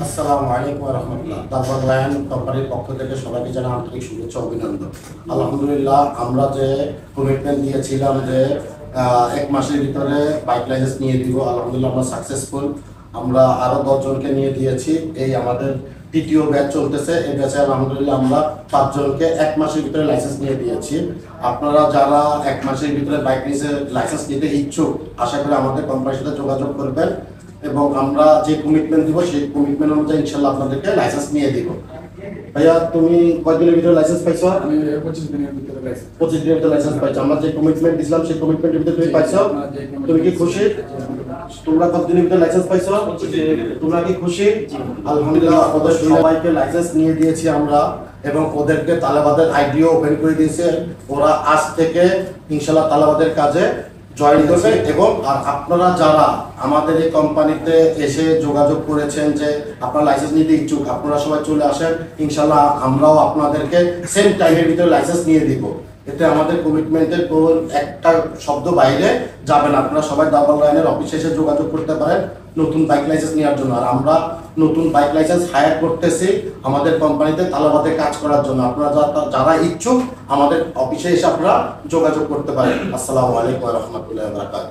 আসসালামু আলাইকুম ওয়া রাহমাতুল্লাহ। দারবান লায়ন কোম্পানির পক্ষ থেকে সবাইকে জানাই আন্তরিক শুভেচ্ছা অভিনন্দন। আলহামদুলিল্লাহ, আমরা যে কমিটমেন্ট দিয়েছিলাম যে 1 মাসের ভিতরে বাইক লাইসেন্স নিয়ে দিব, আলহামদুলিল্লাহ আমরা সাকসেসফুল। আমরা আরো 10 জনকে নিয়ে দিয়েছি। এই আমাদের তৃতীয় ব্যাচ চলতেছে। এই ব্যাচে আলহামদুলিল্লাহ আমরা 5 জনকে 1 মাসের ভিতরে লাইসেন্স নিয়ে দিয়েছি। আপনারা যারা 1 মাসের ভিতরে বাইক লাইসেন্স নিতে ইচ্ছুক, আশা করি আমাদের কোম্পানির সাথে যোগাযোগ করবেন এবং আমরা যে কমিটমেন্ট দিব সেই কমিটমেন্ট অনুযায়ী ইনশাআল্লাহ আপনাদেরকে লাইসেন্স নিয়ে দিব। ভাইয়া, তুমি কয়দিনের ভিতরে লাইসেন্স পাইছো? আমি 25 দিনের ভিতরে লাইসেন্স 25 দিনের ভিতরে লাইসেন্স পাইছো। আমরা যে কমিটমেন্ট দিছিলাম সেই কমিটমেন্টের ভিতরে তুমি পাইছো। তুমি কি খুশি? তোমরা কতদিনের ভিতরে লাইসেন্স পাইছো? তোমরা কি খুশি? আলহামদুলিল্লাহ, ওদের সবাইকে লাইসেন্স নিয়ে দিয়েছি আমরা এবং ওদেরকে তালেবাদের আইডিও ওপেন করে দিয়েছে। ওরা আজ থেকে ইনশাআল্লাহ তালেবাদের কাজে জয়েন করবে। এবং আর আপনারা যারা আমাদের এই কোম্পানিতে এসে যোগাযোগ করেছেন যে আপনারা লাইসেন্স নিতে ইচ্ছুক, আপনারা সবাই চলে আসেন। ইনশাআল্লাহ আমরাও আপনাদেরকে সেম টাইমের ভিতরে লাইসেন্স নিয়ে দিব। এতে আমাদের কমিটমেন্টের কোনো একটা শব্দ বাইরে যাবে না। আপনারা সবাই দারবান লাইনের অফিসে এসে যোগাযোগ করতে পারেন নতুন বাইক লাইসেন্স নেওয়ার জন্য। আর আমরা নতুন বাইক লাইসেন্স হায়ার করতেছি আমাদের কোম্পানিতে তালেবাদে কাজ করার জন্য। আপনারা যারা ইচ্ছুক আমাদের অফিসে এসে আপনারা যোগাযোগ করতে পারেন। আসসালামু আলাইকুম ওয়া রাহমাতুল্লাহি ওয়া বারাকাতুহু।